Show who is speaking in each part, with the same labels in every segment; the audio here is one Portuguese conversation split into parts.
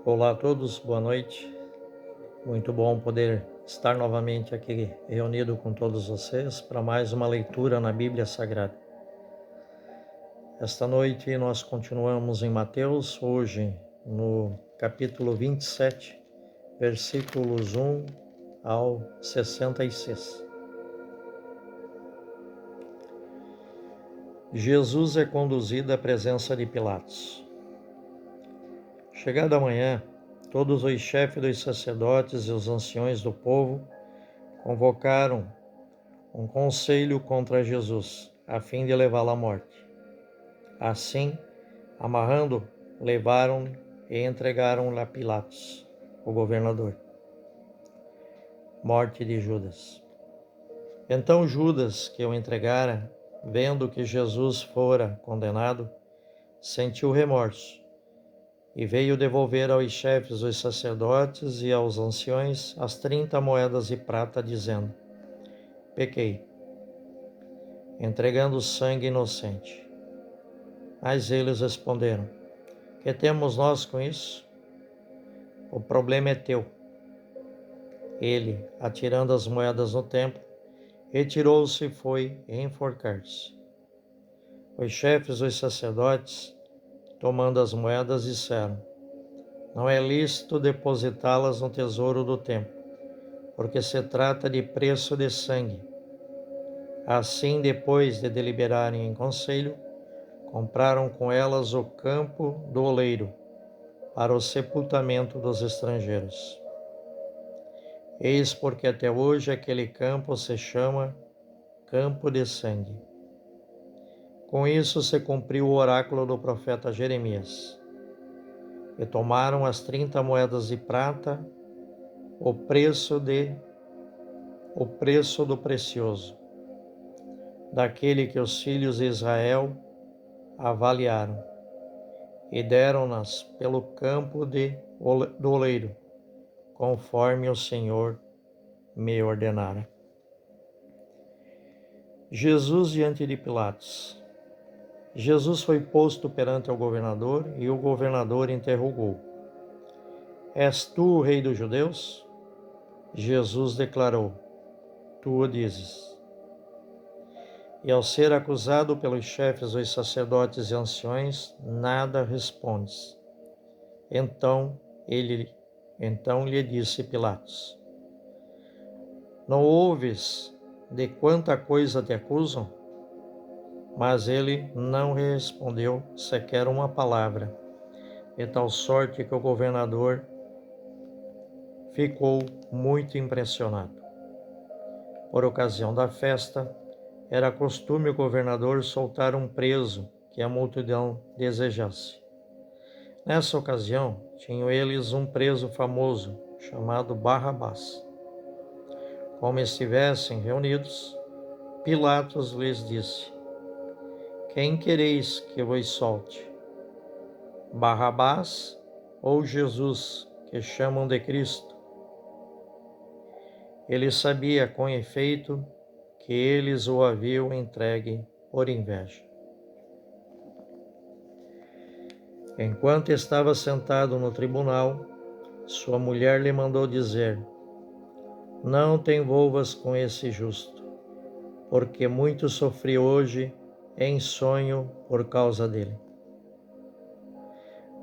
Speaker 1: Olá a todos, boa noite. Muito bom poder estar novamente aqui reunido com todos vocês para mais uma leitura na Bíblia Sagrada. Esta noite nós continuamos em Mateus, hoje no capítulo 27, versículos 1 ao 66. Jesus é conduzido à presença de Pilatos. Chegada a manhã, todos os chefes dos sacerdotes e os anciões do povo convocaram um conselho contra Jesus, a fim de levá-lo à morte. Assim, amarrando, levaram-no e entregaram-no a Pilatos, o governador. Morte de Judas. Então Judas, que o entregara, vendo que Jesus fora condenado, sentiu remorso e veio devolver aos chefes dos sacerdotes e aos anciões as 30 moedas de prata, dizendo: pequei, entregando sangue inocente. Mas eles responderam: que temos nós com isso? O problema é teu. Ele, atirando as moedas no templo, retirou-se e foi enforcar-se. Os chefes dos sacerdotes, tomando as moedas, disseram: não é lícito depositá-las no tesouro do templo, porque se trata de preço de sangue. Assim, depois de deliberarem em conselho, compraram com elas o campo do oleiro, para o sepultamento dos estrangeiros. Eis porque até hoje aquele campo se chama Campo de Sangue. Com isso se cumpriu o oráculo do profeta Jeremias. E tomaram as 30 moedas de prata, o preço do precioso, daquele que os filhos de Israel avaliaram, e deram-nas pelo campo do oleiro, conforme o Senhor me ordenara. Jesus diante de Pilatos. Jesus foi posto perante o governador e o governador interrogou: és tu o rei dos judeus? Jesus declarou: tu o dizes. E ao ser acusado pelos chefes dos sacerdotes e anciões, nada respondes. Então lhe disse Pilatos: não ouves de quanta coisa te acusam? Mas ele não respondeu sequer uma palavra, de tal sorte que o governador ficou muito impressionado. Por ocasião da festa, era costume o governador soltar um preso que a multidão desejasse. Nessa ocasião, tinham eles um preso famoso, chamado Barrabás. Como estivessem reunidos, Pilatos lhes disse: quem quereis que vos solte? Barrabás ou Jesus, que chamam de Cristo? Ele sabia, com efeito, que eles o haviam entregue por inveja. Enquanto estava sentado no tribunal, sua mulher lhe mandou dizer: não te envolvas com esse justo, porque muito sofri hoje em sonho por causa dele.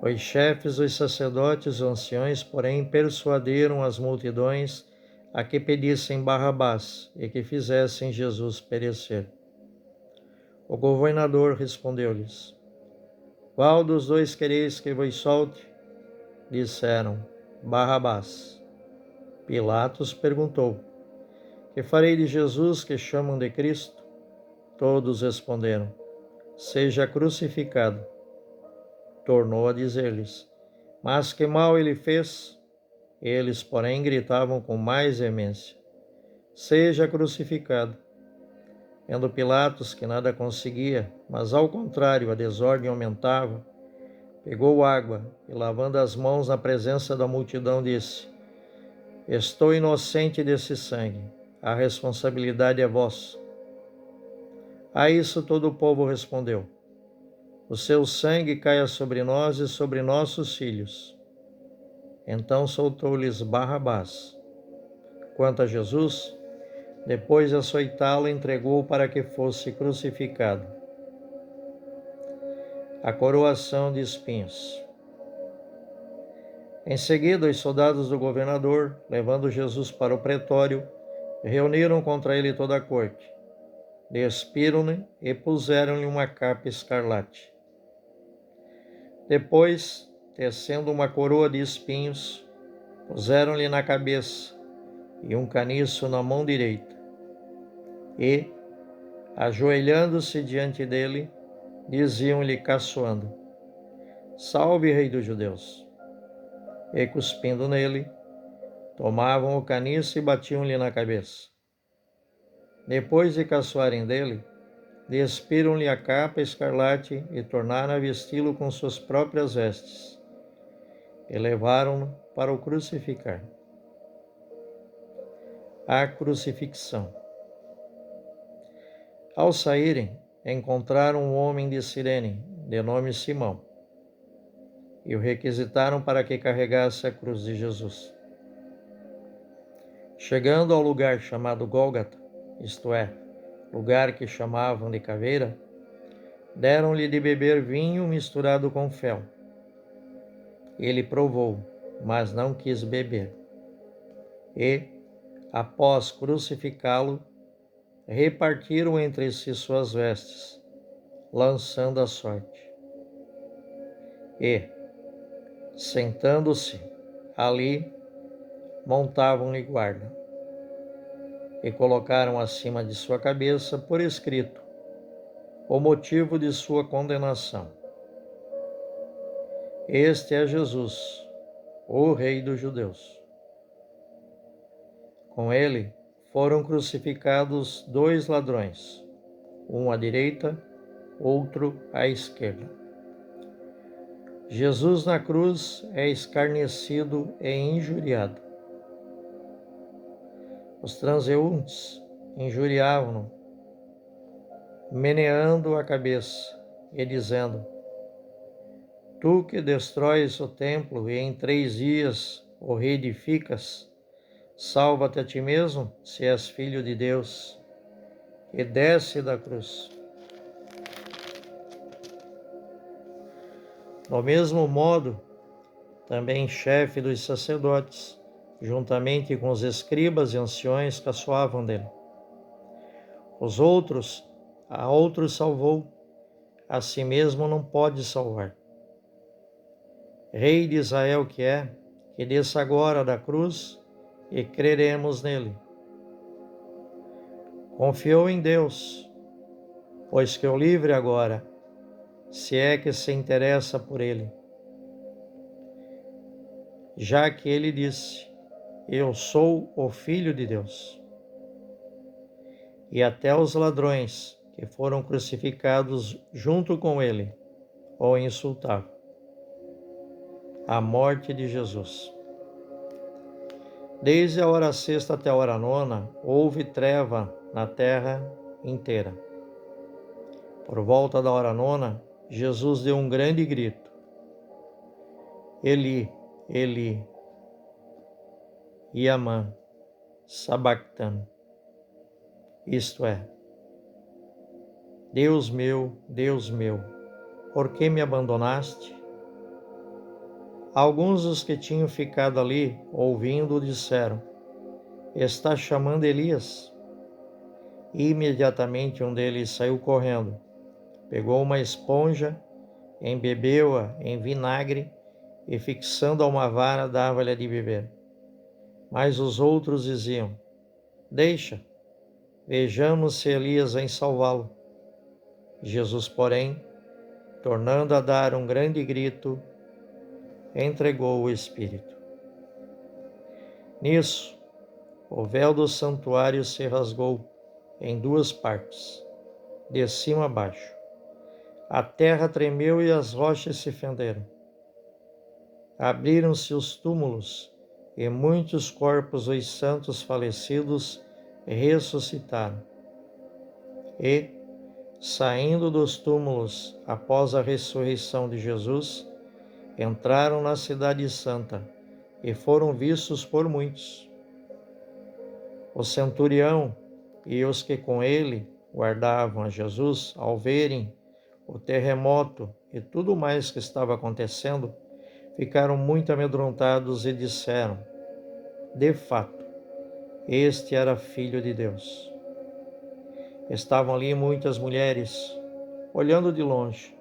Speaker 1: Os chefes dos sacerdotes e anciões, porém, persuadiram as multidões a que pedissem Barrabás e que fizessem Jesus perecer. O governador respondeu-lhes: qual dos dois quereis que vos solte? Disseram: Barrabás. Pilatos perguntou: que farei de Jesus, que chamam de Cristo? Todos responderam: seja crucificado. Tornou a dizer-lhes: mas que mal ele fez? Eles, porém, gritavam com mais veemência: seja crucificado. Vendo Pilatos que nada conseguia, mas ao contrário a desordem aumentava, pegou água e, lavando as mãos na presença da multidão, disse: estou inocente desse sangue, a responsabilidade é vossa. A isso todo o povo respondeu: o seu sangue caia sobre nós e sobre nossos filhos. Então soltou-lhes Barrabás. Quanto a Jesus, depois de açoitá-lo, entregou para que fosse crucificado. A coroação de espinhos. Em seguida, os soldados do governador, levando Jesus para o pretório, reuniram contra ele toda a corte. Despiram-lhe e puseram-lhe uma capa escarlate. Depois, tecendo uma coroa de espinhos, puseram-lhe na cabeça e um caniço na mão direita. E, ajoelhando-se diante dele, diziam-lhe caçoando: Salve, Rei dos Judeus! E, cuspindo nele, tomavam o caniço e batiam-lhe na cabeça. Depois de caçoarem dele, despiram-lhe a capa escarlate e tornaram a vesti-lo com suas próprias vestes, e levaram-no para o crucificar. A crucifixão. Ao saírem, encontraram um homem de Cirene, de nome Simão, e o requisitaram para que carregasse a cruz de Jesus. Chegando ao lugar chamado Gólgota, isto é, lugar que chamavam de caveira, deram-lhe de beber vinho misturado com fel. Ele provou, mas não quis beber. E, após crucificá-lo, repartiram entre si suas vestes, lançando a sorte. E, sentando-se ali, montavam-lhe guarda, e colocaram acima de sua cabeça, por escrito, o motivo de sua condenação. Este é Jesus, o Rei dos Judeus. Com ele foram crucificados 2 ladrões, um à direita, outro à esquerda. Jesus na cruz é escarnecido e injuriado. Os transeuntes injuriavam-no, meneando a cabeça e dizendo: Tu que destróis o templo e em 3 dias o reedificas, salva-te a ti mesmo, se és filho de Deus, e desce da cruz. Do mesmo modo, também chefe dos sacerdotes, juntamente com os escribas e anciões, caçoavam dele. A outros salvou, a si mesmo não pode salvar. Rei de Israel que desça agora da cruz e creremos nele. Confiou em Deus, pois que o livre agora, se é que se interessa por ele. Já que ele disse: Eu sou o Filho de Deus. E até os ladrões que foram crucificados junto com ele o insultavam. A morte de Jesus. Desde a hora 6ª até a hora 9ª, houve treva na terra inteira. Por volta da hora 9ª, Jesus deu um grande grito: Eli, Eli, lama sabachthani. Isto é: Deus meu, por que me abandonaste? Alguns dos que tinham ficado ali, ouvindo, disseram: Está chamando Elias. E imediatamente um deles saiu correndo, pegou uma esponja, embebeu-a em vinagre e, fixando a uma vara, dava-lhe de beber. Mas os outros diziam: Deixa, vejamos se Elias vem salvá-lo. Jesus, porém, tornando a dar um grande grito, entregou o Espírito. Nisso, o véu do santuário se rasgou em 2 partes, de cima a baixo. A terra tremeu e as rochas se fenderam. Abriram-se os túmulos e muitos corpos dos santos falecidos ressuscitaram. E, saindo dos túmulos após a ressurreição de Jesus, entraram na Cidade Santa e foram vistos por muitos. O centurião e os que com ele guardavam a Jesus, ao verem o terremoto e tudo mais que estava acontecendo, ficaram muito amedrontados e disseram: de fato, este era filho de Deus. Estavam ali muitas mulheres, olhando de longe.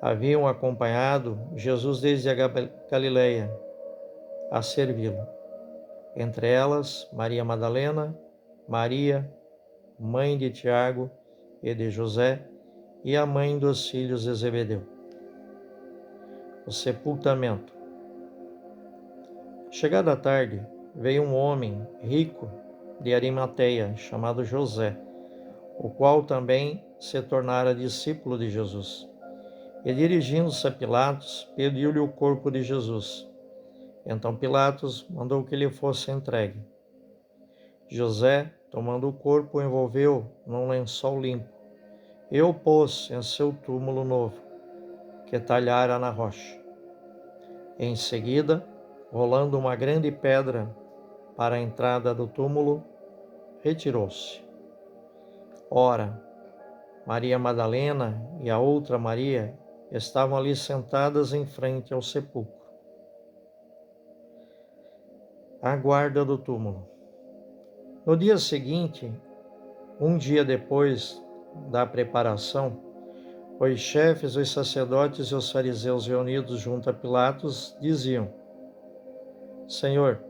Speaker 1: Haviam acompanhado Jesus desde a Galileia a servi-lo. Entre elas, Maria Madalena, Maria, mãe de Tiago e de José, e a mãe dos filhos de Zebedeu. O sepultamento. Chegada a tarde, veio um homem rico de Arimateia, chamado José, o qual também se tornara discípulo de Jesus. E dirigindo-se a Pilatos, pediu-lhe o corpo de Jesus. Então Pilatos mandou que lhe fosse entregue. José, tomando o corpo, o envolveu num lençol limpo e o pôs em seu túmulo novo, que talhara na rocha. Em seguida, rolando uma grande pedra para a entrada do túmulo, retirou-se. Ora, Maria Madalena e a outra Maria estavam ali sentadas em frente ao sepulcro. A guarda do túmulo. No dia seguinte, um dia depois da preparação, os chefes, os sacerdotes e os fariseus reunidos junto a Pilatos diziam: Senhor,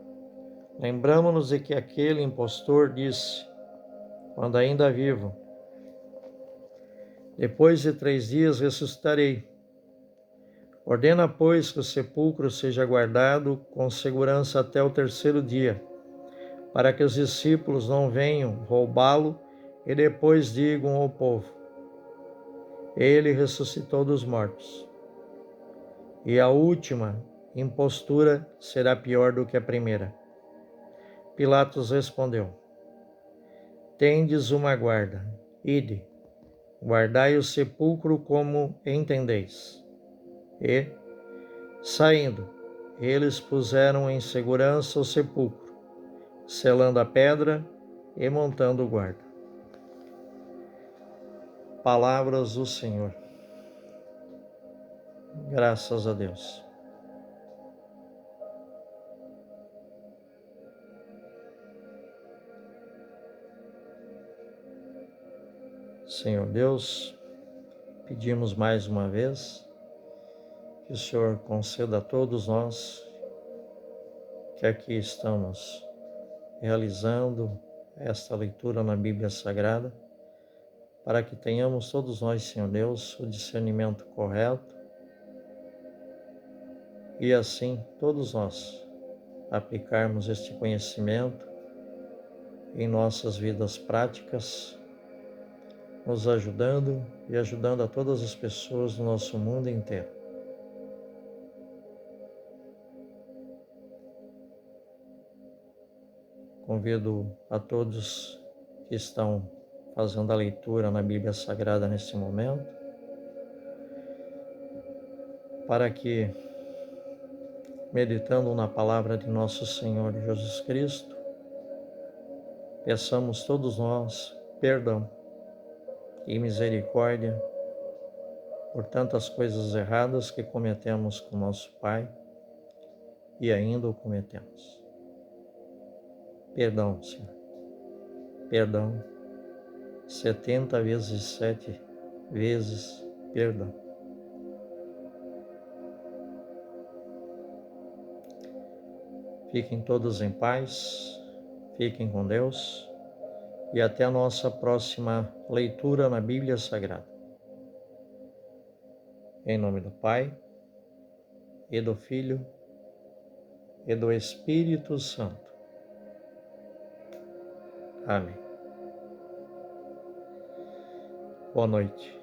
Speaker 1: lembramo-nos de que aquele impostor disse, quando ainda vivo: depois de 3 dias ressuscitarei. Ordena, pois, que o sepulcro seja guardado com segurança até o 3º dia, para que os discípulos não venham roubá-lo e depois digam ao povo: ele ressuscitou dos mortos. E a última impostura será pior do que a primeira. Pilatos respondeu: tendes uma guarda, ide, guardai o sepulcro como entendeis. E, saindo, eles puseram em segurança o sepulcro, selando a pedra e montando guarda. Palavras do Senhor. Graças a Deus. Senhor Deus, pedimos mais uma vez que o Senhor conceda a todos nós que aqui estamos realizando esta leitura na Bíblia Sagrada, para que tenhamos todos nós, Senhor Deus, o discernimento correto e assim todos nós aplicarmos este conhecimento em nossas vidas práticas, nos ajudando e ajudando a todas as pessoas do nosso mundo inteiro. Convido a todos que estão fazendo a leitura na Bíblia Sagrada neste momento, para que, meditando na palavra de nosso Senhor Jesus Cristo, peçamos todos nós perdão e misericórdia por tantas coisas erradas que cometemos com nosso Pai e ainda o cometemos. Perdão, Senhor. Perdão. 70 vezes 7 vezes perdão. Fiquem todos em paz, fiquem com Deus e até a nossa próxima leitura na Bíblia Sagrada. Em nome do Pai, e do Filho, e do Espírito Santo. Amém. Boa noite.